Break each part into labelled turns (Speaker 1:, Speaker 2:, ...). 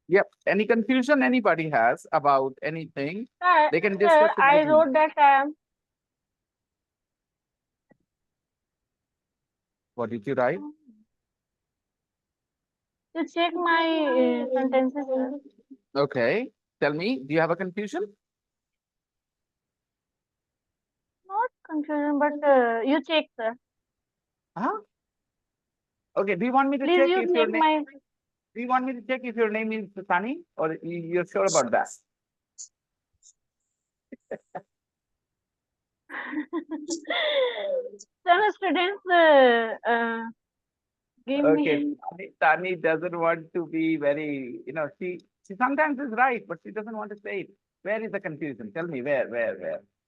Speaker 1: Yep. Any confusion anybody has about anything,
Speaker 2: Sir,
Speaker 1: they can
Speaker 2: sir,
Speaker 1: discuss in
Speaker 2: I
Speaker 1: between.
Speaker 2: wrote that
Speaker 1: What did you write?
Speaker 2: to check my sentences, sir.
Speaker 1: Okay. Tell me, do you have a confusion?
Speaker 2: Not confusion, but you check, sir.
Speaker 1: Huh? Okay. Do you want me to
Speaker 2: Please,
Speaker 1: check
Speaker 2: you
Speaker 1: if your
Speaker 2: check
Speaker 1: name?
Speaker 2: my.
Speaker 1: Do you want me to check if your name is Sunny, or you're sure about that?
Speaker 2: Some students give
Speaker 1: Okay.
Speaker 2: me.
Speaker 1: Tani doesn't want to be very, she sometimes is right, but she doesn't want to say it. Where is the confusion? Tell me where?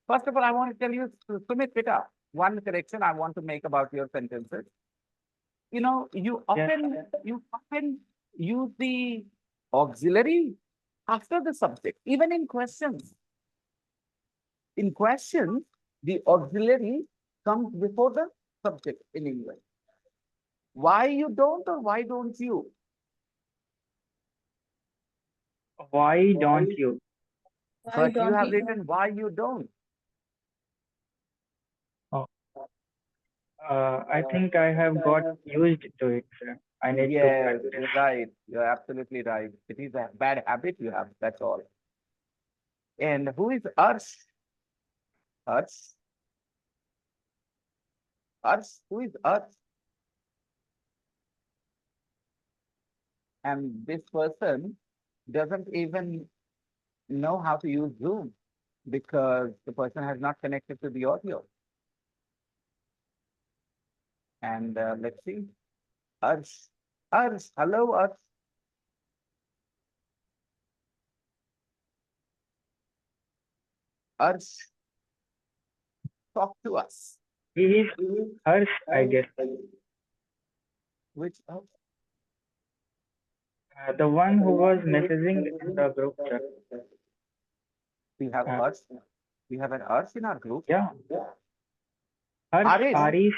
Speaker 1: First of all, I want to tell you, Sumit Pita, one correction I want to make about your sentences. You
Speaker 3: Yes,
Speaker 1: often use the auxiliary after the subject, even in questions. In questions, the auxiliary comes before the subject in English. Why you don't, or why don't you?
Speaker 3: why don't you?
Speaker 2: Why
Speaker 1: But you
Speaker 2: don't
Speaker 1: have
Speaker 2: you?
Speaker 1: written why you don't.
Speaker 3: Oh, I think I have got used to it, sir. I need to
Speaker 1: Yes,
Speaker 3: practice.
Speaker 1: you're right. You're absolutely right. It is a bad habit you have. That's all. And who is Arsh? Arsh? Arsh? Who is Arsh? And this person doesn't even know how to use Zoom because the person has not connected to the audio. And let's see. Arsh. Arsh. Hello, Arsh. Arsh, talk to us.
Speaker 3: He is hers, I guess.
Speaker 1: Which Arsh?
Speaker 3: The one who was messaging in the group chat.
Speaker 1: We have
Speaker 3: Uh,
Speaker 1: Arsh. We have an Arsh in our group.
Speaker 3: yeah, hers,
Speaker 1: Arish.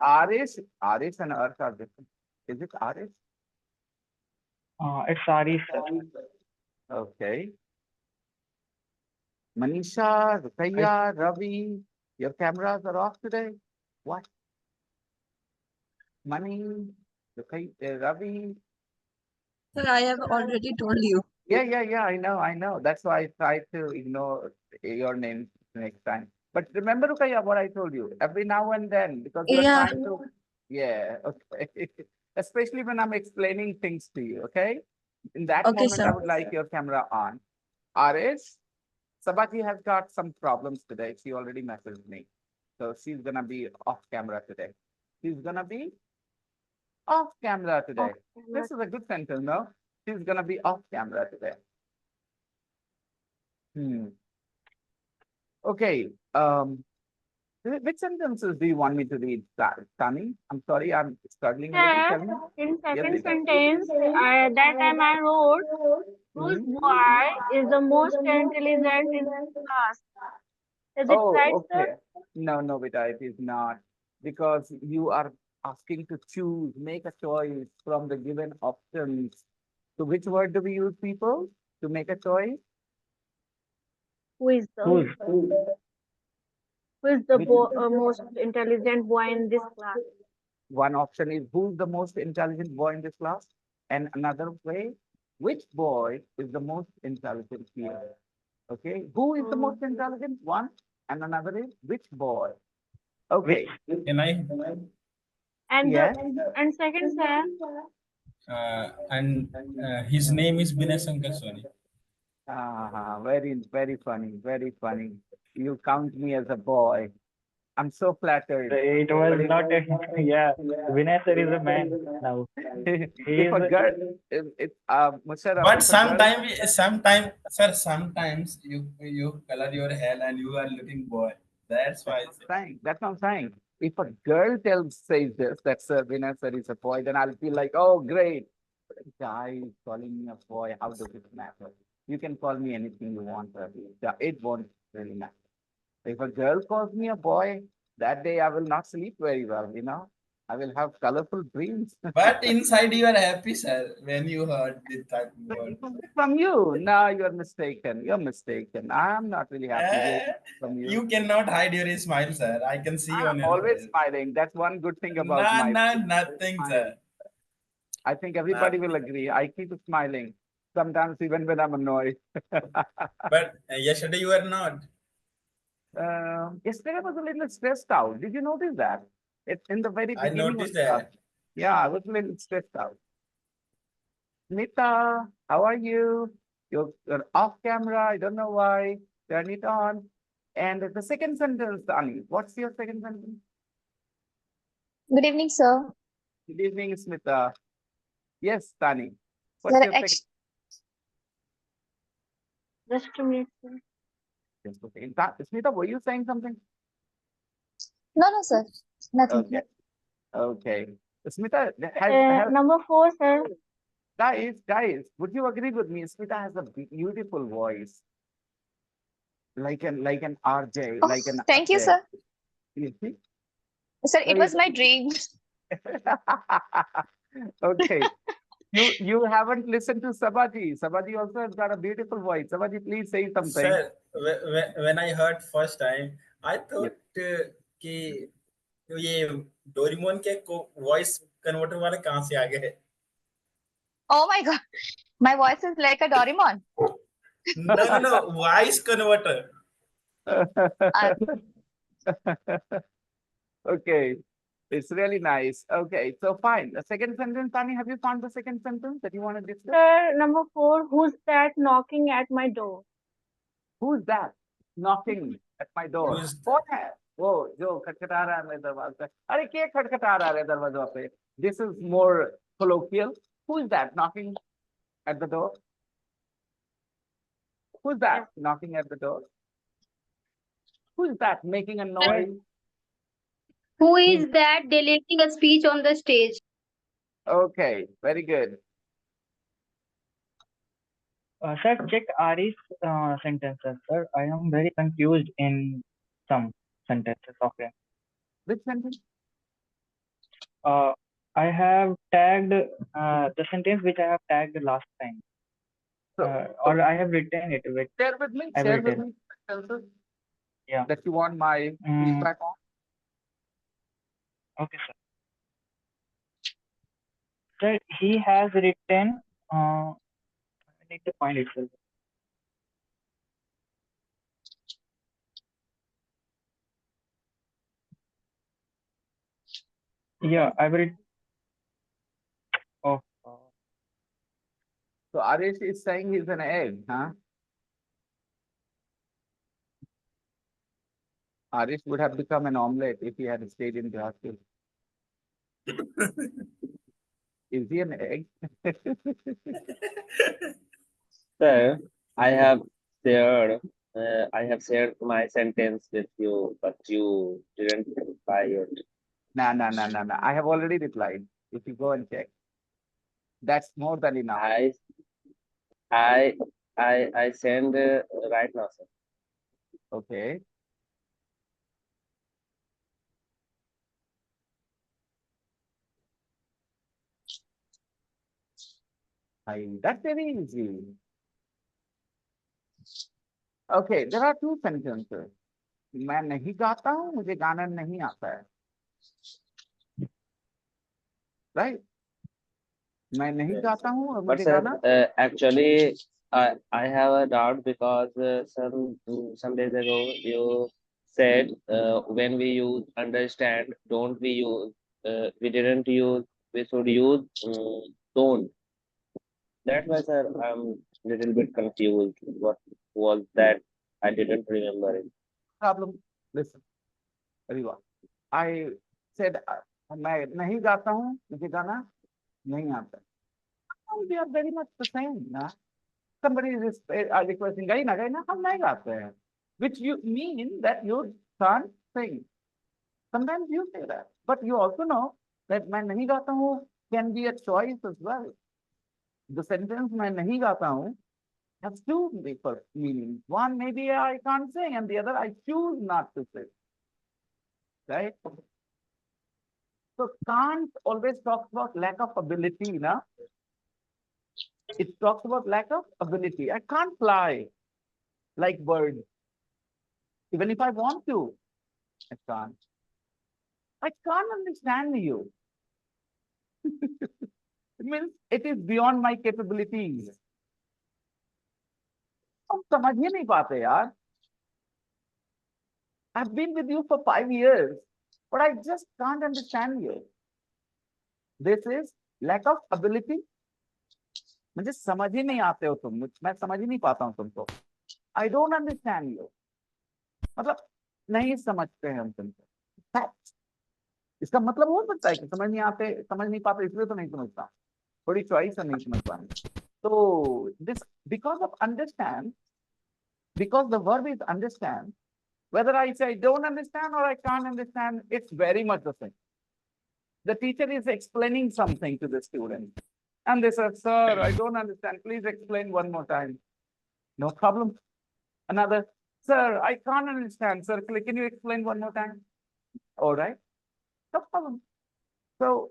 Speaker 3: Aris.
Speaker 1: Arish and Arsh are different. Is it Arish?
Speaker 3: It's Aris, sir.
Speaker 1: Okay. Manisha,
Speaker 3: I,
Speaker 1: Rukaiya, Ravi, your cameras are off today. What? Mani, Ravi.
Speaker 4: Sir, I have already told you.
Speaker 1: Yeah. I know. That's why I try to ignore your name next time. But remember, Rukaiya, what I told you every now and then, because you are
Speaker 4: Yeah.
Speaker 1: trying to. Yeah. Okay. Especially when I'm explaining things to you. Okay. In that
Speaker 4: Okay,
Speaker 1: moment, I
Speaker 4: sir.
Speaker 1: would like your camera on. Arish, Sabati has got some problems today. She already messaged me. So she's gonna be off camera today. She's gonna be off camera today.
Speaker 2: Okay.
Speaker 1: This is a good sentence, no? She's gonna be off camera today. Hmm. Okay. Which sentences do you want me to read, Tani? I'm sorry, I'm struggling a little.
Speaker 2: Sir,
Speaker 1: Tell me.
Speaker 2: in
Speaker 1: Yes,
Speaker 2: second
Speaker 1: Rita.
Speaker 2: sentence, that time I wrote, whose
Speaker 1: Hmm.
Speaker 2: boy is the most intelligent in class. Is it
Speaker 1: Oh,
Speaker 2: right, sir?
Speaker 1: okay. No, Vita, it is not. Because you are asking to choose, make a choice from the given options. So which word do we use, people, to make a choice?
Speaker 2: Who is the
Speaker 3: who's?
Speaker 2: who is the
Speaker 1: Which
Speaker 2: most intelligent boy in this class?
Speaker 1: one option is who's the most intelligent boy in this class? And another way, which boy is the most intelligent here? Okay, who is the
Speaker 2: Um,
Speaker 1: most intelligent? One, and another is which boy?
Speaker 3: Which?
Speaker 1: Okay,
Speaker 5: Can I?
Speaker 2: and the
Speaker 1: yes.
Speaker 2: and second, sir,
Speaker 5: And his name is Binay Shankar Soni.
Speaker 1: Very funny, very funny. You count me as a boy. I'm so flattered.
Speaker 3: It was
Speaker 1: But
Speaker 3: not a, yeah. Vinay sir is a man now. He
Speaker 1: if
Speaker 3: is,
Speaker 1: a girl, if Musharraf,
Speaker 5: But
Speaker 1: if a girl,
Speaker 5: sometimes you color your hair and you are looking boy. That's
Speaker 1: that's
Speaker 5: why.
Speaker 1: what I'm saying. That's what I'm saying. If a girl says this, that's a winner, sir is a boy, then I'll feel like, oh, great. But a guy is calling me a boy, how does it matter? You can call me anything you want, Ravi. It won't really matter. If a girl calls me a boy, that day I will not sleep very well, I will have colorful dreams.
Speaker 5: But inside you are happy, sir, when you heard that
Speaker 1: But
Speaker 5: word.
Speaker 1: it was from you. No, you're mistaken. You're mistaken. I'm not really happy hearing
Speaker 5: Eh,
Speaker 1: from you.
Speaker 5: you cannot hide your smile, sir. I can see
Speaker 1: I'm
Speaker 5: on your
Speaker 1: always
Speaker 5: face.
Speaker 1: smiling. That's one good thing about
Speaker 5: Nah,
Speaker 1: my
Speaker 5: nah,
Speaker 1: face. I
Speaker 5: nothing,
Speaker 1: smile.
Speaker 5: sir.
Speaker 1: I think everybody will
Speaker 5: Nothing.
Speaker 1: agree. I keep smiling. Sometimes even when I'm annoyed.
Speaker 5: But yesterday you were not.
Speaker 1: Yesterday I was a little stressed out. Did you notice that? It's in the very
Speaker 5: I
Speaker 1: beginning of
Speaker 5: noticed
Speaker 1: the class.
Speaker 5: that.
Speaker 1: Yeah, I was a little stressed out. Nita, how are you? You're off camera. I don't know why. Turn it on. And the second sentence, Ani, what's your second sentence?
Speaker 6: Good evening, sir.
Speaker 1: Good evening, Smita. Yes, Tani. What's
Speaker 6: Sir,
Speaker 1: your second?
Speaker 2: Just a minute, sir.
Speaker 1: Just a second. Smita, were you saying something?
Speaker 6: no, sir. Nothing.
Speaker 1: Okay. Okay. Smita has
Speaker 2: Number 4, sir.
Speaker 1: guys, would you agree with me? Smita has a beautiful voice, like an RJ,
Speaker 6: Oh,
Speaker 1: like an
Speaker 6: thank you,
Speaker 1: RJ.
Speaker 6: sir.
Speaker 1: You see?
Speaker 6: Sir, it
Speaker 1: Very,
Speaker 6: was my dream.
Speaker 1: okay. You haven't listened to Sabaji. Sabaji also has got a beautiful voice. Sabaji, please say something.
Speaker 5: Sir, when I heard first time, I
Speaker 1: Yes.
Speaker 5: thought कि ये Doraemon के voice converter वाले कहाँ से आ गए?
Speaker 6: Oh my God. My voice is like a Doraemon.
Speaker 5: No, voice converter.
Speaker 6: Uh,
Speaker 1: Okay. It's really nice. Okay, so fine. The second sentence, Tani, have you found the second sentence that you want to discuss?
Speaker 2: Sir, number 4, who's that knocking at my door?
Speaker 1: Who's that knocking at my door?
Speaker 5: Who's
Speaker 1: कौन है वो जो खटखटा रहा है मेरे दरवाजे पे? अरे क्या खटखटा रहा है दरवाजा पे? This is more colloquial. Who's that knocking at the door? Who's that
Speaker 2: Yes.
Speaker 1: knocking at the door? Who's that making a
Speaker 3: Sir,
Speaker 1: noise?
Speaker 7: Who is that delivering a speech on the stage?
Speaker 1: Okay, very good.
Speaker 3: sir, check Ari's sentences, sir. I am very confused in some sentences of him.
Speaker 1: Which sentence?
Speaker 3: Uh, I have tagged the sentence which I have tagged last time, or I have written it with.
Speaker 1: Share with me.
Speaker 3: I
Speaker 1: Share
Speaker 3: will
Speaker 1: with
Speaker 3: tell.
Speaker 1: me sentences
Speaker 3: Yeah.
Speaker 1: that you want my feedback on.
Speaker 3: Okay, sir. Sir, he has written. I need to find it, sir. Yeah, I will. Oh,
Speaker 1: So Arish is saying he's an egg, huh? Arish would have become an omelette if he had stayed in Jharkhand. Is he an egg?
Speaker 8: Sir, I have shared my sentence with you, but you didn't reply it.
Speaker 1: No. I have already replied. If you go and check, that's more than enough.
Speaker 8: I, I send right now, sir.
Speaker 1: Okay. That's very easy. Okay, there are two sentences. मैं नहीं गाता हूँ, मुझे गाना नहीं आता है. Right? मैं नहीं गाता हूँ और
Speaker 8: But
Speaker 1: मुझे
Speaker 8: sir,
Speaker 1: गाना.
Speaker 8: actually, I have a doubt because some days ago you said when we use understand, don't we use, we didn't use, we should use don't. That's why, sir, I'm little bit confused. What was that? I didn't remember it.
Speaker 1: Problem. Listen, everyone. I said मैं नहीं गाता हूँ, मुझे गाना नहीं आता. We are very much the same. Na? Somebody is requesting गाई ना हम नहीं गाते हैं. Which you mean that you can't sing. Sometimes you say that, but you also know that मैं नहीं गाता हूँ can be a choice as well. The sentence मैं नहीं गाता हूँ has two different meanings. One, maybe I can't sing, and the other, I choose not to sing. Right? So can't always talks about lack of ability, na? It talks about lack of ability. I can't fly like bird. Even if I want to, I can't. I can't understand you. It means it is beyond my capabilities. हम समझ ही नहीं पाते यार. I've been with you for 5 years, but I just can't understand you. This is lack of ability. मुझे समझ ही नहीं आते हो तुम. मैं समझ ही नहीं पाता हूँ तुमको. I don't understand you. मतलब नहीं समझते हैं हम तुमको. Fact. इसका मतलब हो सकता है कि समझ नहीं आते, समझ नहीं पाते इसलिए तो नहीं समझता. थोड़ी चॉइस है नहीं समझ पाने. So this because of understand, because the verb is understand, whether I say I don't understand or I can't understand, it's very much the same. The teacher is explaining something to the student. And they said, sir, I don't understand. Please explain one more time. No problem. Another, sir, I can't understand. Sir, can you explain one more time? All right. No problem. So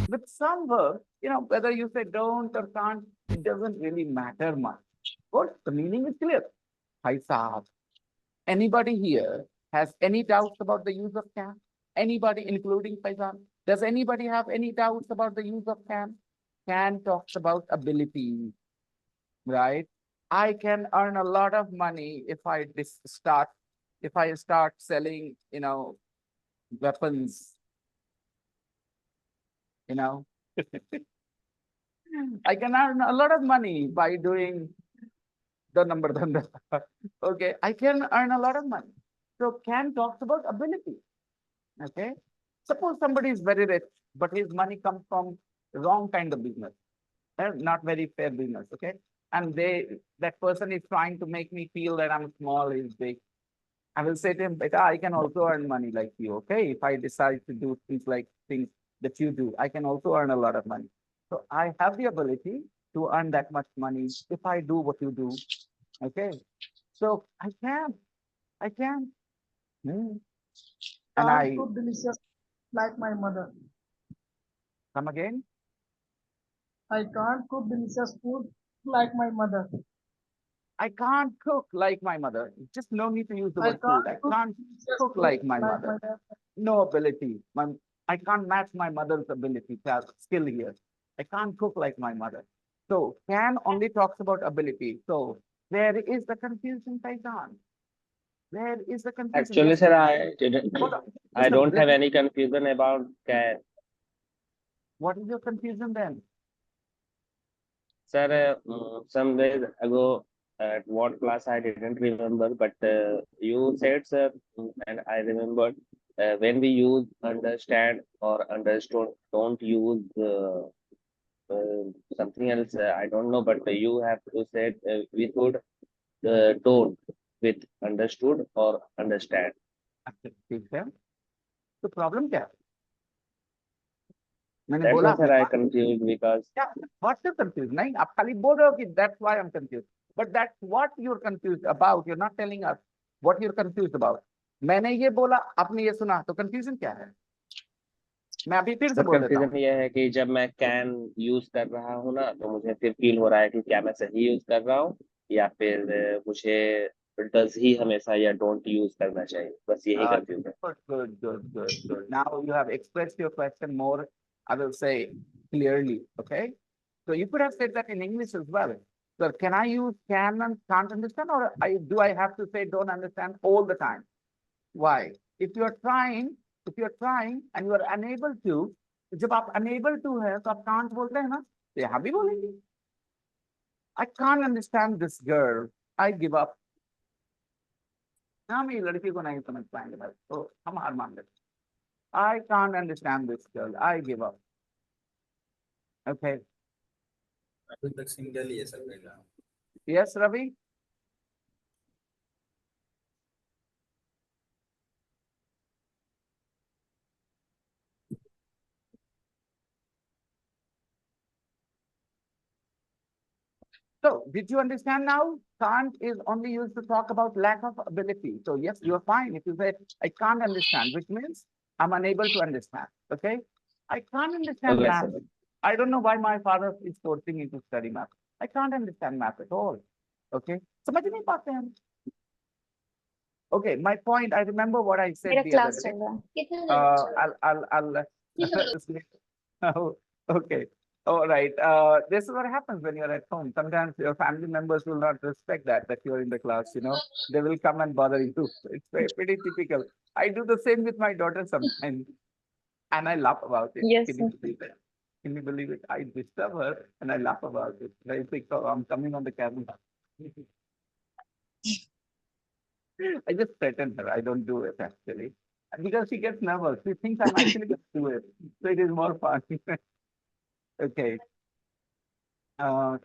Speaker 1: with some verbs, whether you say don't or can't, it doesn't really matter much. But the meaning is clear. Bhai Sahab, anybody here has any doubts about the use of can? Anybody, including Faizan? Does anybody have any doubts about the use of can? Can talks about ability, right? I can earn a lot of money if I start selling, weapons, I can earn a lot of money by doing the number dhanda. Okay, I can earn a lot of money. So can talks about ability. Okay, suppose somebody is very rich, but his money comes from wrong kind of business, not very fair business. Okay, and that person is trying to make me feel that I'm small, he's big. I will say to him, beta, I can also earn money like you. Okay, if I decide to do things that you do, I can also earn a lot of money. So I have the ability to earn that much money if I do what you do. Okay, so I can. And I
Speaker 9: cook delicious like my mother.
Speaker 1: come again.
Speaker 9: I can't cook delicious food like my mother.
Speaker 1: I can't cook like my mother. Just no need to use the
Speaker 9: I
Speaker 1: word food. I
Speaker 9: can't
Speaker 1: can't
Speaker 9: delicious
Speaker 1: cook
Speaker 9: food
Speaker 1: like my
Speaker 9: like
Speaker 1: mother.
Speaker 9: my dad.
Speaker 1: No ability. I can't match my mother's ability, skill here. I can't cook like my mother. So can only talks about ability. So where is the confusion, Faizan? Where is the confusion?
Speaker 8: Actually,
Speaker 1: Yes,
Speaker 8: sir,
Speaker 1: please.
Speaker 8: I didn't.
Speaker 1: Hold on.
Speaker 8: I
Speaker 1: Just a
Speaker 8: don't have
Speaker 1: minute.
Speaker 8: any confusion about can.
Speaker 1: What is your confusion then?
Speaker 8: Sir, some days ago, at what class I didn't remember, but you said, sir, and I remembered when we use understand or understood, don't use something else. I don't know, but you have to say we could don't with understood or understand.
Speaker 1: अच्छा, ठीक है. तो problem क्या है? मैंने
Speaker 8: That's
Speaker 1: बोला
Speaker 8: why,
Speaker 1: आपने
Speaker 8: sir, I confused because
Speaker 1: Yeah, what's your confusion? नहीं, आप खाली बोल रहे हो कि that's why I'm confused. But that's what you're confused about. You're not telling us what you're confused about. मैंने ये बोला, आपने ये सुना, तो confusion क्या है? मैं अभी फिर से
Speaker 8: सर
Speaker 1: बोल देता हूँ.
Speaker 8: कंफ्यूजन ये है कि जब मैं कैन यूज कर रहा हूँ ना तो मुझे फिर फील हो रहा है कि क्या मैं सही यूज कर रहा हूँ या फिर मुझे डज ही हमेशा या डोंट यूज करना चाहिए, बस यही कंफ्यूजन है.
Speaker 1: Good. Now you have expressed your question more, I will say clearly. Okay. So you could have said that in English as well. So can I use can and can't understand, or do I have to say don't understand all the time? Why? If you're trying and you are unable to, जब आप unable to है तो आप can't बोलते हैं ना, तो यहाँ भी बोलेंगे. I can't understand this girl. I give up. हम ये लड़की को नहीं समझ पाएंगे भाई, तो हम हार मान लेते. I can't understand this girl. I give up. Okay.
Speaker 5: अभी तक सिंगल ही है सर मेरा.
Speaker 1: Yes, Ravi. So, did you understand now? Can't is only used to talk about lack of ability. So, yes, you're fine if you say, I can't understand, which means I'm unable to understand. Okay. I can't understand
Speaker 8: Okay,
Speaker 1: math.
Speaker 8: sir.
Speaker 1: I don't know why my father is forcing me to study math. I can't understand math at all. Okay. समझ नहीं पाते हम. Okay, my point, I remember what I said
Speaker 6: मेरा
Speaker 1: the other
Speaker 6: class
Speaker 1: day.
Speaker 6: चल रहा है.
Speaker 1: Oh, okay. All right. This is what happens when you're at home. Sometimes your family members will not respect that you're in the class, you know. They will come and bother you. It's pretty typical. I do the same with my daughter sometimes, and I laugh about it.
Speaker 6: Yes,
Speaker 1: Can
Speaker 6: sir.
Speaker 1: you believe it? Can you believe it? I disturb her and I laugh about it. I think, oh, I'm coming on the camera. I just threaten her. I don't do it actually. And because she gets nervous. She thinks I'm actually going to do it. So it is more fun. Okay.
Speaker 6: My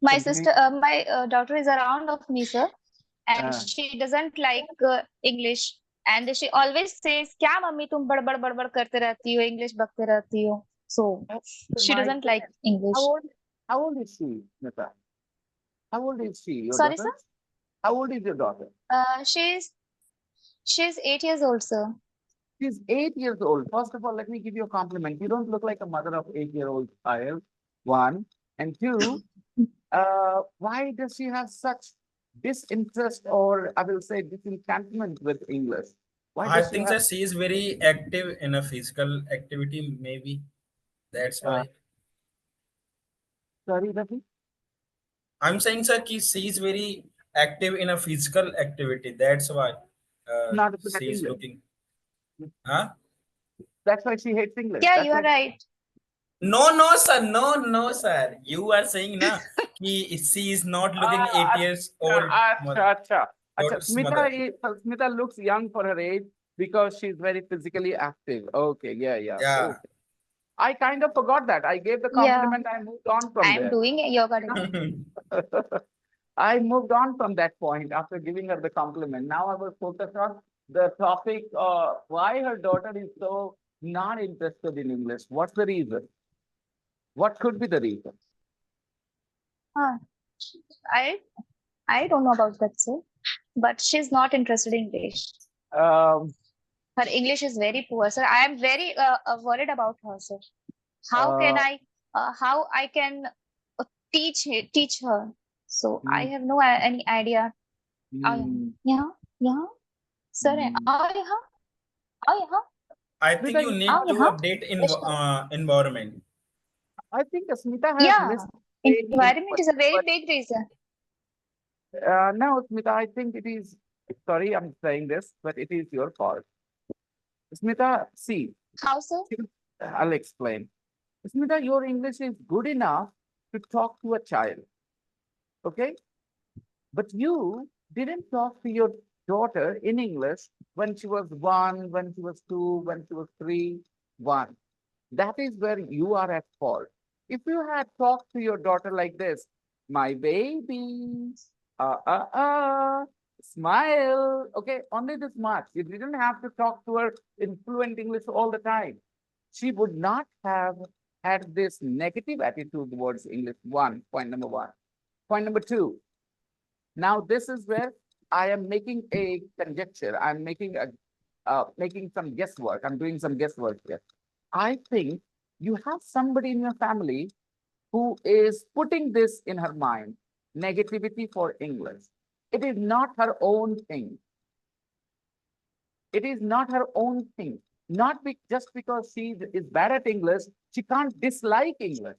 Speaker 1: Continue.
Speaker 6: sister, my daughter is around of me, sir, and
Speaker 1: Uh,
Speaker 6: she doesn't like English. And she always says, "क्या mummy तुम बड़बड़ बड़बड़ करते रहती हो, English बकते रहती हो." So she
Speaker 1: my
Speaker 6: doesn't like
Speaker 1: how
Speaker 6: English.
Speaker 1: old how old is she, Nita? How old is she, your
Speaker 6: Sorry,
Speaker 1: daughter?
Speaker 6: sir.
Speaker 1: How old is your daughter?
Speaker 6: She's 8 years old, sir.
Speaker 1: She's 8 years old. First of all, let me give you a compliment. You don't look like a mother of 8-year-old child. One. And two, why does she have such disinterest, or I will say disenchantment with English? Why
Speaker 5: I
Speaker 1: does she
Speaker 5: think
Speaker 1: have
Speaker 5: that she is very active in a physical activity, maybe. That's
Speaker 1: uh,
Speaker 5: why.
Speaker 1: sorry, Rafi?
Speaker 5: I'm saying, sir, ki she is very active in a physical activity. That's why
Speaker 1: Not good at
Speaker 5: she is
Speaker 1: English.
Speaker 5: looking. Huh?
Speaker 1: That's why she hates English.
Speaker 6: Yeah,
Speaker 1: That's
Speaker 6: you are
Speaker 1: why
Speaker 6: right.
Speaker 5: No, no, sir. No, no, sir. You are saying na ki she is not looking
Speaker 1: Ah,
Speaker 5: 8 years old
Speaker 1: acha, acha. Acha,
Speaker 5: daughter's mother.
Speaker 1: Smita looks young for her age because she's very physically active. Okay, yeah, yeah.
Speaker 5: Yeah.
Speaker 1: Okay. I kind of forgot that. I gave the
Speaker 6: Yeah,
Speaker 1: compliment. I moved on from
Speaker 6: I'm
Speaker 1: there.
Speaker 6: doing a yoga today.
Speaker 1: I moved on from that point after giving her the compliment. Now I was focused on the topic, why her daughter is so not interested in English. What's the reason? What could be the reason?
Speaker 6: Huh. I I don't know about that, sir. But she's not interested in English.
Speaker 1: Um,
Speaker 6: Her English is very poor, sir. I am very worried about her, sir. How can
Speaker 1: uh,
Speaker 6: how I can teach her? So I
Speaker 1: mm,
Speaker 6: have no any idea.
Speaker 1: mm,
Speaker 6: Yeah, yeah, sir.
Speaker 1: mm.
Speaker 6: Yeah, yeah,
Speaker 5: I think
Speaker 1: Smita,
Speaker 5: you need to
Speaker 6: yeah.
Speaker 5: update
Speaker 6: Yes, sir.
Speaker 5: environment.
Speaker 1: I think Smita has
Speaker 6: Yeah,
Speaker 1: missed saying
Speaker 6: environment is a very
Speaker 1: but
Speaker 6: big reason.
Speaker 1: no, Smita, I think it is. Sorry, I'm saying this, but it is your fault. Smita, see,
Speaker 6: How, sir?
Speaker 1: I'll explain. Smita, your English is good enough to talk to a child, okay? But you didn't talk to your daughter in English when she was one, when she was two, when she was three, one. That is where you are at fault. If you had talked to your daughter like this, my baby, smile, okay, only this much. You didn't have to talk to her in fluent English all the time. She would not have had this negative attitude towards English. One, point number one. Point number two, now this is where I am making a conjecture. I'm making some guesswork. I'm doing some guesswork here. I think you have somebody in your family who is putting this in her mind, negativity for English. It is not her own thing. It is not her own thing. Not just because she is bad at English, she can't dislike English.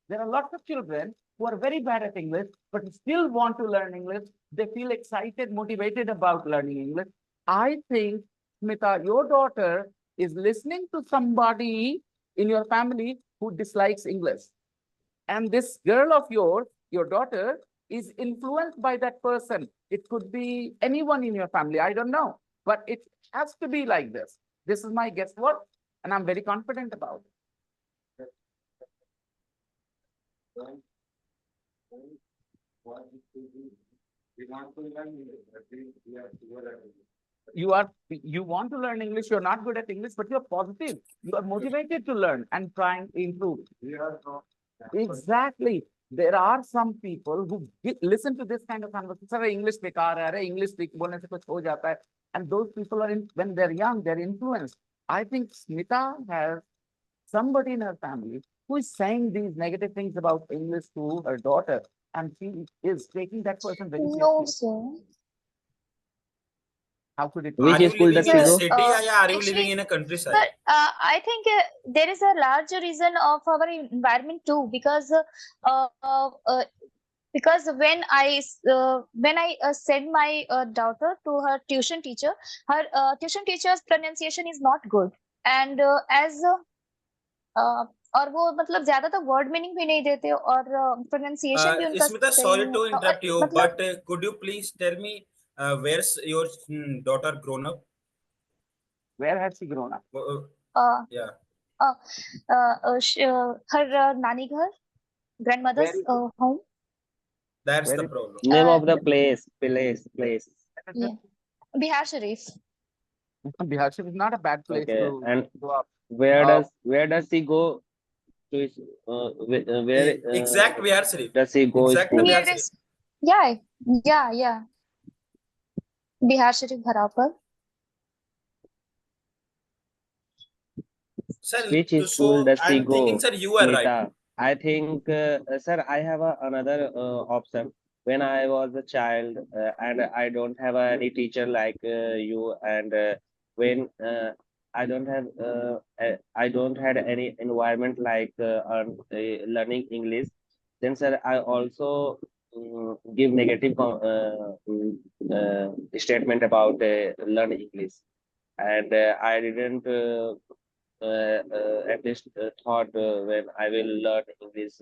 Speaker 1: There are lots of children who are very bad at English, but still want to learn English. They feel excited, motivated about learning English. I think, Smita, your daughter is listening to somebody in your family who dislikes English. And this girl of yours, your daughter, is influenced by that person. It could be anyone in your family. I don't know. But it has to be like this. This is my guesswork, and I'm very confident about it. You want to learn English, you're not good at English, but you're positive. You are motivated to learn and trying to improve. Exactly. There are some people who listen to this kind of conversation. Sir, English bekar hai, English bolne se kuch ho jata hai. And those people are when they're young, they're influenced. I think Smita has somebody in her family who is saying these negative things about English to her daughter, and she is taking that person very
Speaker 6: No,
Speaker 1: seriously.
Speaker 6: sir.
Speaker 1: How could it
Speaker 8: Which
Speaker 5: Are you
Speaker 8: school
Speaker 5: living
Speaker 8: does
Speaker 5: in
Speaker 8: she
Speaker 5: a
Speaker 6: Sir,
Speaker 8: go?
Speaker 5: city, or are you living
Speaker 6: actually,
Speaker 5: in a
Speaker 6: sir,
Speaker 5: countryside?
Speaker 6: I think there is a larger reason of our environment too, uh, uh, uh, because when I send my daughter to her tuition teacher, her tuition teacher's pronunciation is not good, and as और वो मतलब ज्यादातर word meaning भी नहीं देते और pronunciation भी उनका
Speaker 5: Smita,
Speaker 6: सही
Speaker 5: sorry
Speaker 6: नहीं
Speaker 5: to
Speaker 6: होता और
Speaker 5: interrupt you,
Speaker 6: मतलब
Speaker 5: but could you please tell me where's your daughter grown up?
Speaker 1: Where has she grown up?
Speaker 6: uh,
Speaker 5: Yeah,
Speaker 6: uh, her नानी घर grandmother's
Speaker 1: Very good.
Speaker 6: home.
Speaker 5: that's the
Speaker 1: Very
Speaker 5: problem.
Speaker 8: Name
Speaker 6: uh,
Speaker 8: of the place.
Speaker 6: yeah, Bihar Sharif.
Speaker 1: Bihar is not a bad place
Speaker 8: Okay.
Speaker 1: to
Speaker 8: And
Speaker 1: grow up.
Speaker 8: where does he go to his, where
Speaker 5: Exact Bihar Sharif.
Speaker 8: does he go
Speaker 5: Exact the
Speaker 8: school?
Speaker 5: Bihar Sharif.
Speaker 6: Nearest, yeah, Bihar Sharif Bharapur.
Speaker 5: Sir,
Speaker 8: Which school
Speaker 5: so
Speaker 8: does he
Speaker 5: I'm thinking,
Speaker 8: go,
Speaker 5: sir, you are right.
Speaker 8: Smita? I think, sir, I have another option. When I was a child, and I don't have any teacher like you, and when I don't had any environment like learning English, then sir, I also give negative statement about learning English, and I didn't. At least thought when I will learn English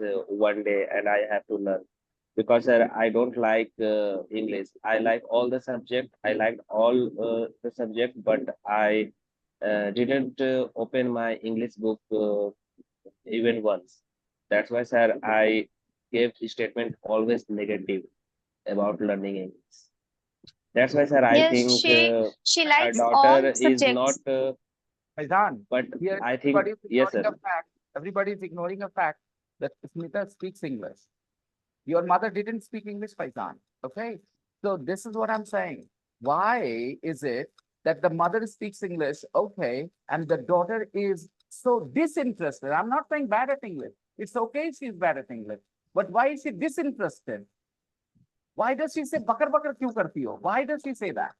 Speaker 8: one day and I have to learn because I don't like English. I like all the subject. I liked all the subject, but I didn't open my English book even once. That's why, sir, I gave the statement always negative about learning English. That's why, sir, I
Speaker 6: Yes,
Speaker 8: think
Speaker 6: she
Speaker 8: her
Speaker 6: likes all
Speaker 8: daughter is not.
Speaker 6: subjects.
Speaker 1: Faizan,
Speaker 8: But
Speaker 1: here
Speaker 8: I think
Speaker 1: everybody is
Speaker 8: yes,
Speaker 1: ignoring
Speaker 8: sir.
Speaker 1: a fact. Everybody is ignoring a fact that Smita speaks English. Your mother didn't speak English, Faizan. Okay. So this is what I'm saying. Why is it that the mother speaks English, okay, and the daughter is so disinterested? I'm not saying bad at English. It's okay if she's bad at English. But why is she disinterested? Why does she say bakar bakar kyun karti ho? Why does she say that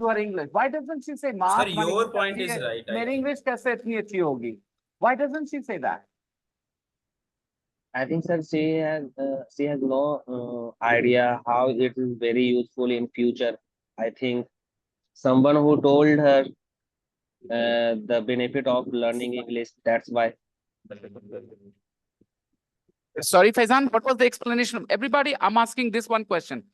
Speaker 1: to her English? Why doesn't she say
Speaker 5: Sir,
Speaker 1: माँ तुम्हारी
Speaker 5: your
Speaker 1: English
Speaker 5: point
Speaker 1: अच्छी
Speaker 5: is
Speaker 1: है,
Speaker 5: right, I
Speaker 1: मेरी
Speaker 5: think.
Speaker 1: English कैसे इतनी अच्छी होगी? Why doesn't she say that?
Speaker 8: I think, sir, she has no idea how it is very useful in future. I think someone who told her the benefit of learning English. That's why.
Speaker 1: Sorry, Faizan, what was the explanation? Everybody, I'm asking this one question.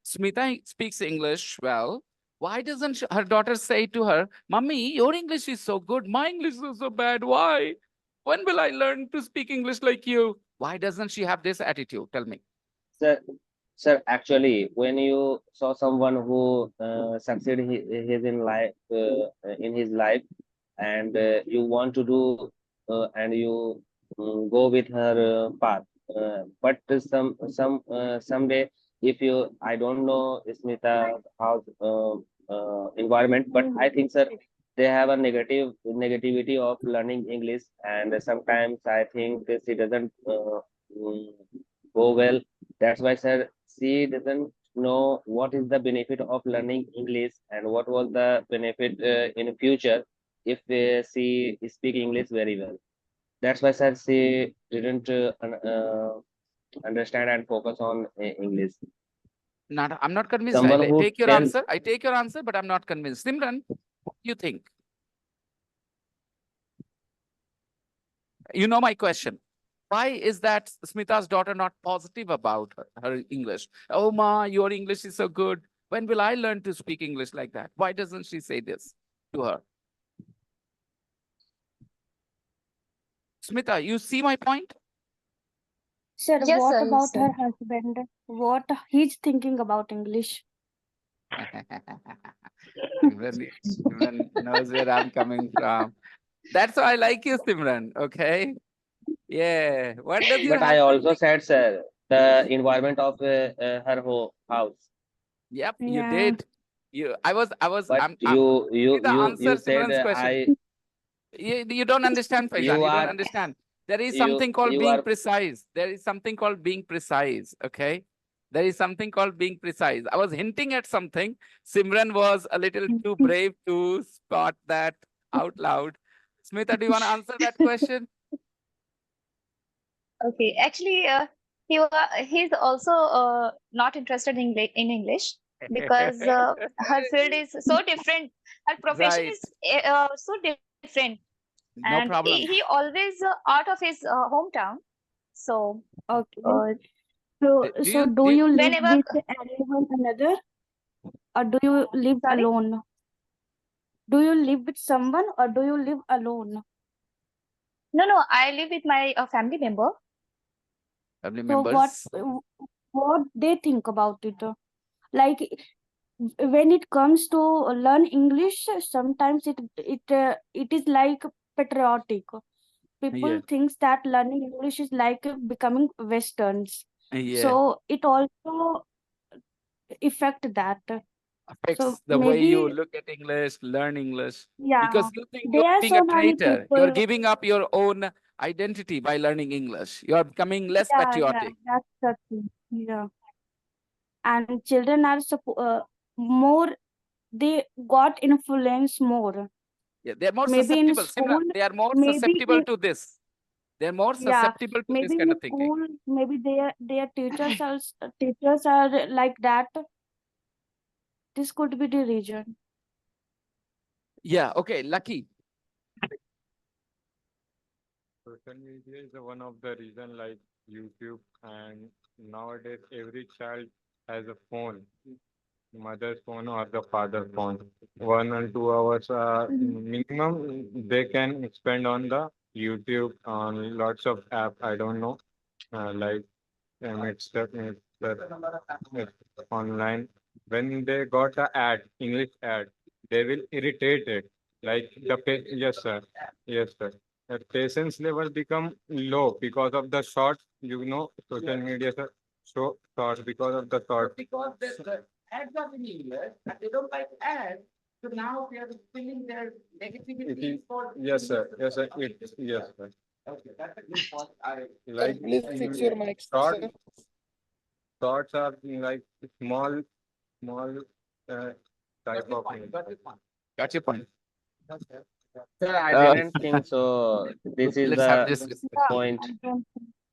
Speaker 1: Smita speaks English well. Why doesn't her daughter say to her, Mummy, your English is so good. My English is so bad. Why? When will I learn to speak English like you? Why doesn't she have this attitude? Tell me.
Speaker 8: Sir, actually, when you saw someone who succeed his in his life, and you want to do and you go with her path, but someday, if you, I don't know Smita how environment, but I think, sir, they have a negativity of learning English, and sometimes I think she doesn't mm, go well. That's why, sir, she doesn't know what is the benefit of learning English and what was the benefit in future if she speak English very well. That's why, sir, she didn't understand and focus on English.
Speaker 1: I'm not convinced.
Speaker 8: Someone
Speaker 1: I
Speaker 8: who
Speaker 1: take your
Speaker 8: tell
Speaker 1: answer. I take your answer, but I'm not convinced. Simran, what do you think? You know my question. Why is that Smita's daughter not positive about her English? Oh, Ma, your English is so good. When will I learn to speak English like that? Why doesn't she say this to her? Smita, you see my point?
Speaker 2: Sir,
Speaker 6: Yes,
Speaker 2: what
Speaker 6: sir. Yes,
Speaker 2: about
Speaker 6: sir.
Speaker 2: her husband? What he's thinking about English?
Speaker 1: Simran knows where I'm coming from. That's why I like you, Simran. Okay. Yeah. What does your
Speaker 8: but I
Speaker 1: husband
Speaker 8: also
Speaker 1: think?
Speaker 8: said, sir, the environment of her house.
Speaker 1: Yep, you
Speaker 2: Yeah.
Speaker 1: did. I was,
Speaker 8: But
Speaker 1: I'm, give me the
Speaker 8: you
Speaker 1: answer,
Speaker 8: said
Speaker 1: Simran's question. You don't understand, Faizan.
Speaker 8: You
Speaker 1: You don't
Speaker 8: are
Speaker 1: understand. There is something called
Speaker 8: you
Speaker 1: being
Speaker 8: are
Speaker 1: precise. There is something called being precise. Okay. There is something called being precise. I was hinting at something. Simran was a little too brave to spot that out loud. Smita, do you want to answer that question?
Speaker 6: Okay, actually, he's also not interested in English because her field is so different. Her profession
Speaker 1: Right.
Speaker 6: is so different, and
Speaker 1: No
Speaker 6: he
Speaker 1: problem.
Speaker 6: always out of his hometown. So
Speaker 7: Okay.
Speaker 6: uh,
Speaker 7: So,
Speaker 1: Do
Speaker 7: so
Speaker 1: you
Speaker 7: do
Speaker 1: do you,
Speaker 7: you live
Speaker 6: whenever,
Speaker 7: with anyone another, or do you live
Speaker 6: sorry,
Speaker 7: alone? Do you live with someone, or do you live alone?
Speaker 6: no, I live with my family member.
Speaker 1: family
Speaker 7: So
Speaker 1: members?
Speaker 7: what they think about it? Like when it comes to learn English, sometimes it is like patriotic.
Speaker 1: Yeah.
Speaker 7: People thinks that learning English is like becoming Westerns.
Speaker 1: Yeah.
Speaker 7: So it also affect that. So
Speaker 1: Affects the way you
Speaker 7: maybe,
Speaker 1: look at English, learn English,
Speaker 7: yeah,
Speaker 1: because you think
Speaker 7: there
Speaker 1: you're
Speaker 7: are
Speaker 1: being a
Speaker 7: so many
Speaker 1: traitor. You're
Speaker 7: people.
Speaker 1: giving up your own identity by learning English. You're becoming less
Speaker 7: Yeah,
Speaker 1: patriotic.
Speaker 7: that's the thing. Yeah, and children are more. They got influence more.
Speaker 1: Yeah, they're more
Speaker 7: Maybe in
Speaker 1: susceptible.
Speaker 7: school,
Speaker 1: Simran, they are more
Speaker 7: maybe
Speaker 1: susceptible to this. They're more
Speaker 7: yeah,
Speaker 1: susceptible to this
Speaker 7: maybe
Speaker 1: kind
Speaker 7: in
Speaker 1: of thinking.
Speaker 7: school, maybe their teachers are like that. This could be the reason.
Speaker 1: Yeah. Okay. Lucky.
Speaker 10: Social media is one of the reason like YouTube, and nowadays every child has a phone, mother's phone or the father's phone. 1 and 2 hours minimum they can spend on the YouTube on lots of app. I don't know, like it's online. When they got a ad, English ad, they will irritate it. Like yes sir, yes sir. The patience level become low because of the short, social media sir, so short because of the short.
Speaker 1: Because the ads are in English and they don't like ads, so now they are filling their negativity for.
Speaker 10: Yes sir, yes sir, yes sir.
Speaker 1: Okay, that's a good point. I
Speaker 10: Like
Speaker 11: Please fix your mic,
Speaker 10: short
Speaker 11: sir.
Speaker 10: thoughts are like small uh, type of thing.
Speaker 1: got your point.
Speaker 8: sir. I
Speaker 1: Uh,
Speaker 8: didn't think so. This is
Speaker 1: let's have
Speaker 8: the
Speaker 1: this.
Speaker 7: Yeah,
Speaker 8: point.
Speaker 7: I don't.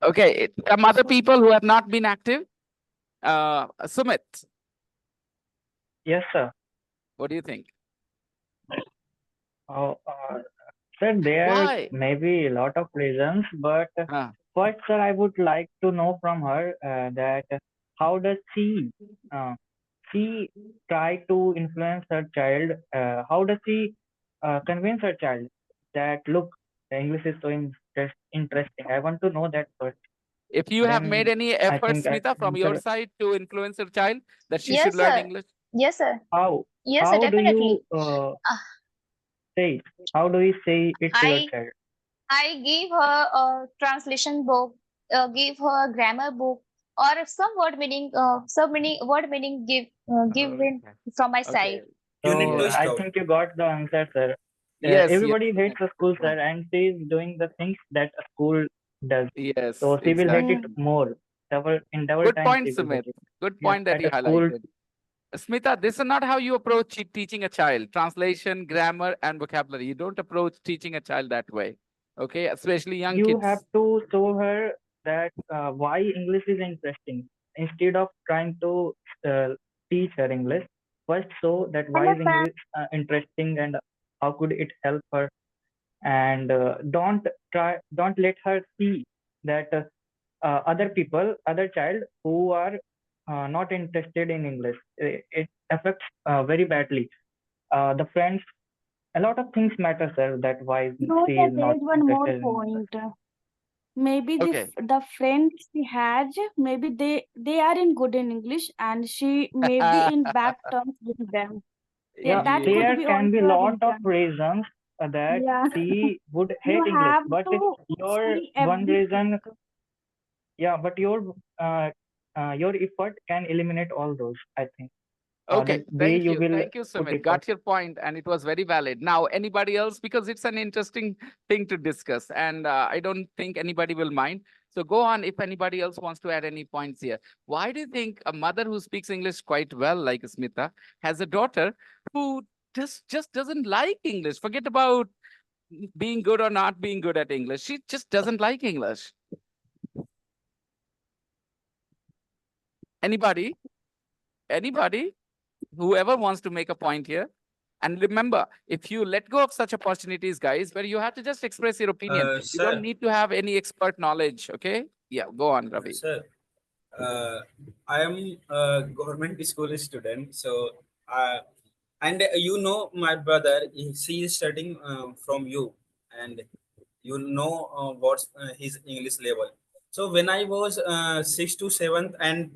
Speaker 1: Okay, some other people who have not been active. Sumit,
Speaker 3: Yes, sir.
Speaker 1: what do you think?
Speaker 3: Oh, sir, there
Speaker 1: Why?
Speaker 3: may be a lot of reasons, but
Speaker 1: Huh.
Speaker 3: first, sir, I would like to know from her that how does she try to influence her child? How does she convince her child that look, the English is so interesting? I want to know that first.
Speaker 1: If you have made
Speaker 3: Then
Speaker 1: any
Speaker 3: I
Speaker 1: efforts,
Speaker 3: think I
Speaker 1: Smita, from your
Speaker 3: answer
Speaker 1: side to influence your child that she should
Speaker 6: yes,
Speaker 1: learn
Speaker 6: sir,
Speaker 1: English?
Speaker 6: yes, sir,
Speaker 3: how
Speaker 6: yes, sir,
Speaker 3: how do
Speaker 6: definitely.
Speaker 3: you
Speaker 6: Uh,
Speaker 3: say how do you say it to your
Speaker 6: I
Speaker 3: child?
Speaker 6: I give her a translation book, give her a grammar book, or some many word meaning given from my
Speaker 1: Okay.
Speaker 6: side.
Speaker 5: You need
Speaker 3: So
Speaker 5: to
Speaker 1: Yeah.
Speaker 3: I
Speaker 5: stop.
Speaker 3: think you got the answer, sir.
Speaker 1: Yes, yes.
Speaker 3: Everybody hates a school,
Speaker 1: Right.
Speaker 3: sir, and she is doing the things that a school does.
Speaker 1: Yes,
Speaker 3: So she will hate it
Speaker 1: exactly.
Speaker 3: more. Double
Speaker 1: Good
Speaker 3: time
Speaker 1: point,
Speaker 3: she will hate
Speaker 1: Sumit.
Speaker 3: it.
Speaker 1: Good
Speaker 3: Yes,
Speaker 1: point that
Speaker 3: at
Speaker 1: you
Speaker 3: a school.
Speaker 1: highlighted. Smita, this is not how you approach teaching a child. Translation, grammar, and vocabulary. You don't approach teaching a child that way. Okay, especially young
Speaker 3: You have
Speaker 1: kids.
Speaker 3: to show her that why English is interesting. Instead of trying to uh, teach her English, first show that why is
Speaker 6: Understand?
Speaker 3: English interesting and how could it help her. And don't let her see that other child who are not interested in English. It affects very badly. The friends, a lot of things matter, sir. That why
Speaker 7: No,
Speaker 3: she
Speaker 7: sir,
Speaker 3: is
Speaker 7: there
Speaker 3: not
Speaker 7: is one more
Speaker 3: interested in English.
Speaker 7: point. Maybe
Speaker 1: Okay.
Speaker 7: the friends she has, maybe they are in good in English, and she may be in bad terms with them. Yeah,
Speaker 3: Yeah,
Speaker 7: that
Speaker 1: Yeah.
Speaker 7: could
Speaker 3: there
Speaker 7: be
Speaker 3: can be
Speaker 7: also a
Speaker 3: lot of
Speaker 7: reason.
Speaker 3: reasons that
Speaker 7: Yeah,
Speaker 3: she would
Speaker 7: you
Speaker 3: hate English,
Speaker 7: have
Speaker 3: but
Speaker 7: to
Speaker 3: your
Speaker 7: see
Speaker 3: one
Speaker 7: everything.
Speaker 3: reason, yeah, but your effort can eliminate all those, I think.
Speaker 1: Okay,
Speaker 3: the way you will
Speaker 1: thank you,
Speaker 3: put
Speaker 1: Sumit.
Speaker 3: it
Speaker 1: Got your point, and it was very valid. Now, anybody else? Because it's an interesting thing to discuss, and I don't think anybody will mind. So go on if anybody else wants to add any points here. Why do you think a mother who speaks English quite well, like Smita, has a daughter who just doesn't like English? Forget about being good or not being good at English. She just doesn't like English. Anybody? Anybody? Whoever wants to make a point here. And remember, if you let go of such opportunities, guys, where you have to just express your opinion, you don't
Speaker 5: Sir,
Speaker 1: need to have any expert knowledge. Okay. Yeah, go on, Ravi.
Speaker 5: sir, uh, I am a government school student. So, and you know, my brother, he is studying from you, and you know what's his English level. So when I was 6th to 7th and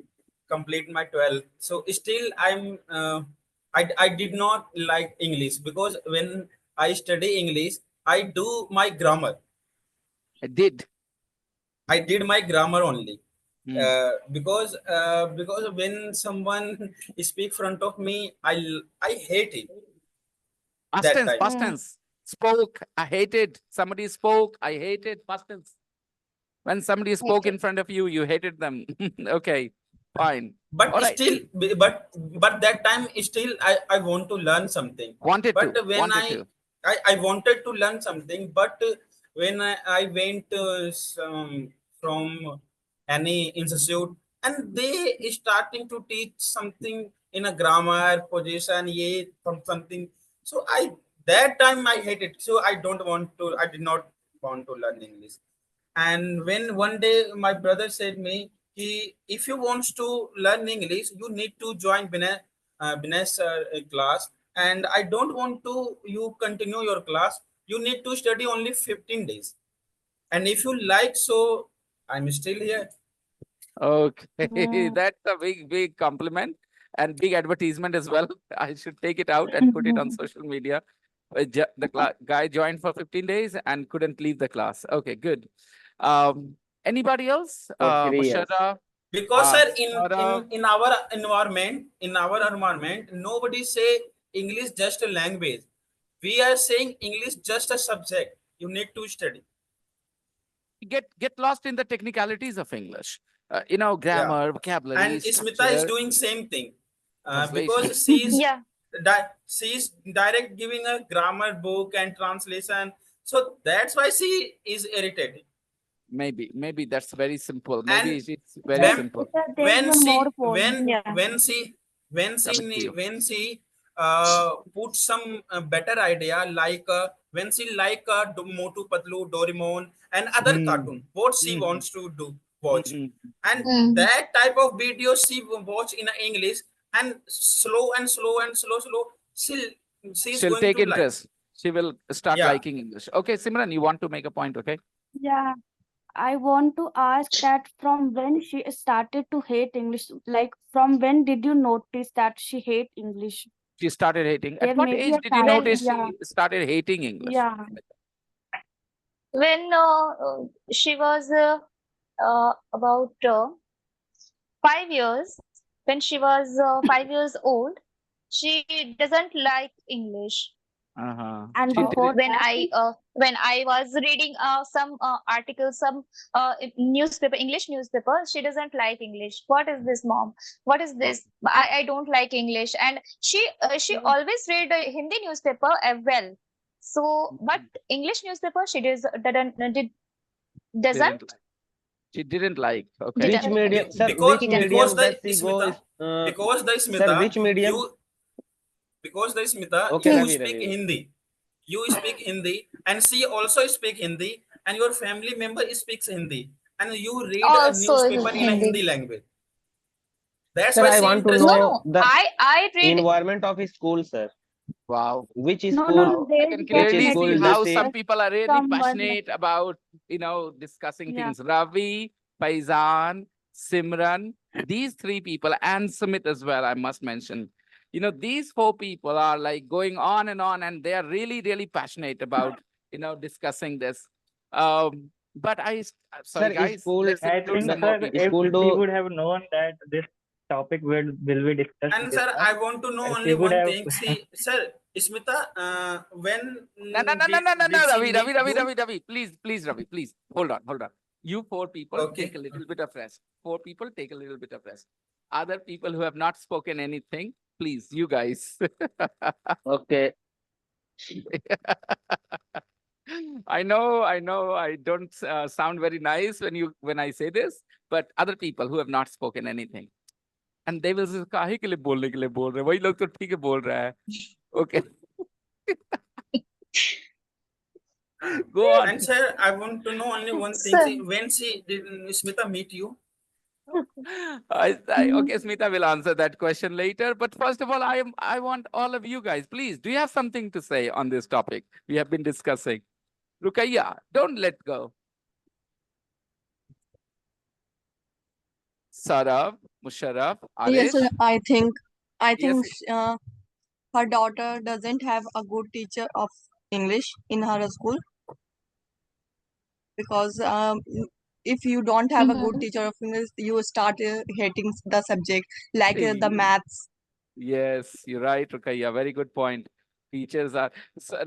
Speaker 5: complete my 12th, so still I did not like English, because when I study English, I do my grammar.
Speaker 1: I did.
Speaker 5: I did my grammar only.
Speaker 1: Hmm.
Speaker 5: Because when someone speak front of me, I hate it
Speaker 1: Past
Speaker 5: that
Speaker 1: tense,
Speaker 5: time.
Speaker 1: past tense. Spoke, I hated. Somebody spoke, I hated. Past tense. When somebody spoke in front of you, you hated them. Okay, fine.
Speaker 5: But
Speaker 1: All right.
Speaker 5: still, but that time still I want to learn something.
Speaker 1: Wanted
Speaker 5: But
Speaker 1: to,
Speaker 5: when
Speaker 1: wanted to.
Speaker 5: I wanted to learn something, but when I went from any institute, and they starting to teach something in a grammar position, yeah, something. So I that time I hate it. So I did not want to learn English. And when one day my brother said me, if you wants to learn English, you need to join Binay's class. And I don't want to you continue your class. You need to study only 15 days. And if you like, so I'm still here.
Speaker 1: Okay,
Speaker 7: Mm.
Speaker 1: that's a big compliment and big advertisement as well. I should take it out and put it on social media. The guy joined for 15 days and couldn't leave the class. Okay, good. Anybody else?
Speaker 8: For 3 years.
Speaker 1: Mushara,
Speaker 5: Because sir,
Speaker 1: Saurabh,
Speaker 5: in our environment, nobody say English just a language. We are saying English just a subject. You need to study.
Speaker 1: get lost in the technicalities of English.
Speaker 5: Yeah.
Speaker 1: Grammar,
Speaker 5: And
Speaker 1: vocabulary,
Speaker 5: Smita is
Speaker 1: structure,
Speaker 5: doing same thing,
Speaker 1: translation.
Speaker 5: because
Speaker 6: Yeah.
Speaker 5: she's direct giving a grammar book and translation. So that's why she is irritated.
Speaker 1: Maybe that's very simple. Maybe
Speaker 5: And
Speaker 1: it's very
Speaker 7: Sir,
Speaker 5: when
Speaker 1: simple.
Speaker 7: sir, there is
Speaker 5: when
Speaker 7: a more
Speaker 5: she
Speaker 7: point.
Speaker 6: Yeah.
Speaker 5: when she put some better idea, like when she like Motu Patlu, Doraemon, and other
Speaker 1: Hmm.
Speaker 5: cartoon, what she
Speaker 1: Mhm.
Speaker 5: wants to do watch,
Speaker 1: Mhm.
Speaker 5: and
Speaker 6: Mm.
Speaker 5: that type of video she watch in English, and slow, she is
Speaker 1: She'll
Speaker 5: going
Speaker 1: take
Speaker 5: to like.
Speaker 1: interest. She will start
Speaker 5: Yeah.
Speaker 1: liking English. Okay, Simran, you want to make a point, okay?
Speaker 7: Yeah, I want to ask that from when she started to hate English, like from when did you notice that she hate English?
Speaker 1: She started hating. At
Speaker 7: There
Speaker 1: what
Speaker 7: may be
Speaker 1: age
Speaker 7: a
Speaker 1: did you
Speaker 7: time.
Speaker 6: When
Speaker 1: notice
Speaker 7: Yeah,
Speaker 1: she started hating English?
Speaker 7: yeah.
Speaker 6: when she was about 5 years, when she was 5 years old, she doesn't like English.
Speaker 1: Uh-huh.
Speaker 7: And
Speaker 1: She
Speaker 7: before
Speaker 1: didn't.
Speaker 6: When I was reading some articles, some newspaper, English newspaper, she doesn't like English. What is this, mom? What is this? I don't like English. And she always read Hindi newspaper well. So, but English newspaper she
Speaker 1: Didn't
Speaker 6: doesn't
Speaker 1: like. She didn't like. Okay.
Speaker 8: Which
Speaker 6: didn't like.
Speaker 8: medium, sir?
Speaker 5: because
Speaker 8: Which
Speaker 6: Didn't.
Speaker 5: because
Speaker 8: medium
Speaker 5: the
Speaker 8: does she go?
Speaker 5: Smita, because the
Speaker 8: Sir,
Speaker 5: Smita,
Speaker 8: which medium?
Speaker 5: you because the Smita,
Speaker 8: Okay,
Speaker 5: you
Speaker 6: Hmm.
Speaker 8: Ravi,
Speaker 5: speak
Speaker 8: Ravi.
Speaker 5: Hindi. You speak Hindi, and she also speak Hindi, and your family member speaks Hindi, and you read a
Speaker 6: Also
Speaker 5: newspaper in a Hindi
Speaker 6: Hindi.
Speaker 5: language. That's
Speaker 8: Sir,
Speaker 5: why
Speaker 8: I
Speaker 5: she
Speaker 8: want to
Speaker 6: No,
Speaker 5: interested.
Speaker 8: know
Speaker 6: no.
Speaker 8: the
Speaker 6: I read.
Speaker 8: environment of his school, sir.
Speaker 1: Wow.
Speaker 8: Which
Speaker 7: no, no,
Speaker 8: school?
Speaker 7: no,
Speaker 1: Wow. I
Speaker 7: there
Speaker 1: can
Speaker 7: is
Speaker 8: Which
Speaker 1: clearly
Speaker 8: school
Speaker 1: see
Speaker 7: definitely
Speaker 8: does
Speaker 1: how
Speaker 8: she?
Speaker 1: some people are really
Speaker 7: someone.
Speaker 1: passionate about, discussing
Speaker 7: Yeah.
Speaker 1: things. Ravi, Faizan, Simran, these three people, and Sumit as well, I must mention. These four people are like going on, and they are really, really passionate about, discussing this. But
Speaker 8: Sir,
Speaker 1: sorry,
Speaker 8: is
Speaker 1: guys,
Speaker 8: school
Speaker 1: let's
Speaker 3: I
Speaker 1: include
Speaker 3: think,
Speaker 1: some
Speaker 8: the
Speaker 1: more
Speaker 3: sir,
Speaker 1: people.
Speaker 3: if
Speaker 8: school
Speaker 3: we
Speaker 8: do
Speaker 3: would have known that this topic will be discussed
Speaker 5: And
Speaker 3: this
Speaker 5: sir,
Speaker 3: much.
Speaker 5: I want to know
Speaker 3: If
Speaker 5: only
Speaker 3: you would
Speaker 5: one
Speaker 3: have
Speaker 5: thing. See, sir, Smita, when
Speaker 1: No, no, no, no, no, no,
Speaker 5: did
Speaker 1: no,
Speaker 5: she
Speaker 1: Ravi,
Speaker 5: meet
Speaker 1: Ravi, Ravi,
Speaker 5: you?
Speaker 1: Ravi, Ravi. Please, Ravi, please. Hold on, hold on. You four people take
Speaker 5: Okay.
Speaker 1: a little bit of rest. Four people take a little bit of rest. Other people who have not spoken anything, please, you guys.
Speaker 8: Okay.
Speaker 1: I know, I don't sound very nice when I say this, but other people who have not spoken anything, and they will say, "काहे के लिए बोलने के लिए बोल रहे हैं? वही लोग तो ठीक है बोल रहा है." Okay, go on.
Speaker 5: And sir, I want to know only one thing.
Speaker 6: Sir,
Speaker 5: See, when she did Smita meet you?
Speaker 1: Okay, Smita will answer that question later. But first of all, I want all of you guys, please, do you have something to say on this topic we have been discussing? Rukaiya, don't let go. Sarab, Musharraf,
Speaker 4: Yes,
Speaker 1: Arish.
Speaker 4: I
Speaker 1: Yes,
Speaker 4: think her daughter doesn't have a good teacher of English in her school because if you don't have a good
Speaker 6: mhm.
Speaker 4: teacher of English, you start hating the subject like the
Speaker 1: hey,
Speaker 4: maths.
Speaker 1: yes, you're right, Rukaiya. Very good point. Teachers are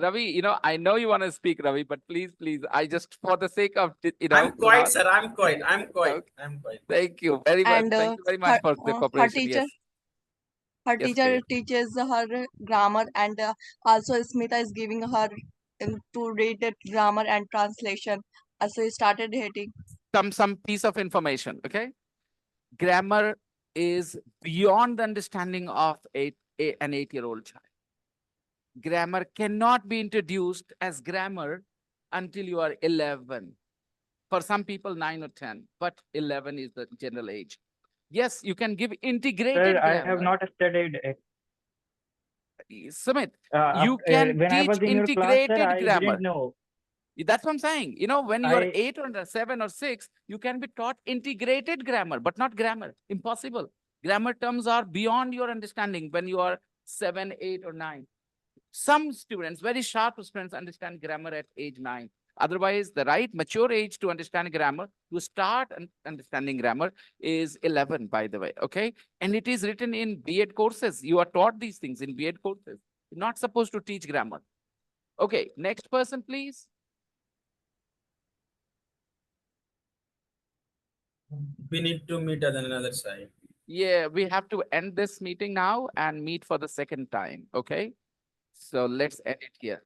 Speaker 1: Ravi. I know you want to speak, Ravi, but please, I just for the sake of
Speaker 5: I'm quiet,
Speaker 1: class.
Speaker 5: sir. I'm quiet. I'm quiet.
Speaker 1: Okay,
Speaker 5: I'm quiet.
Speaker 1: thank you very much.
Speaker 4: And
Speaker 1: Thank you very much
Speaker 4: her
Speaker 1: for the
Speaker 4: her
Speaker 1: cooperation.
Speaker 4: teacher
Speaker 1: Yes,
Speaker 4: her
Speaker 1: yes,
Speaker 4: teacher
Speaker 1: Rukaiya.
Speaker 4: teaches her grammar, and also Smita is giving her to read that grammar and translation. So he started hating.
Speaker 1: Some piece of information. Okay, grammar is beyond the understanding of an 8-year-old child. Grammar cannot be introduced as grammar until you are 11. For some people, 9 or 10, but 11 is the general age. Yes, you can give
Speaker 3: Sir,
Speaker 1: integrated
Speaker 3: I have
Speaker 1: grammar.
Speaker 3: not studied it.
Speaker 1: Sumit, you can
Speaker 3: When I
Speaker 1: teach
Speaker 3: was in your class, sir,
Speaker 1: integrated
Speaker 3: I didn't
Speaker 1: grammar.
Speaker 3: know.
Speaker 1: That's what I'm saying. When you are
Speaker 3: I
Speaker 1: 8 or 7 or 6, you can be taught integrated grammar, but not grammar. Impossible. Grammar terms are beyond your understanding when you are 7, 8, or 9. Some students, very sharp students, understand grammar at age 9. Otherwise, the right mature age to understand grammar, to start understanding grammar, is 11, by the way. Okay. And it is written in B.Ed courses. You are taught these things in B.Ed courses. You're not supposed to teach grammar. Okay. Next person, please.
Speaker 5: We need to meet at another side.
Speaker 1: Yeah, we have to end this meeting now and meet for the second time. Okay. So let's end it here.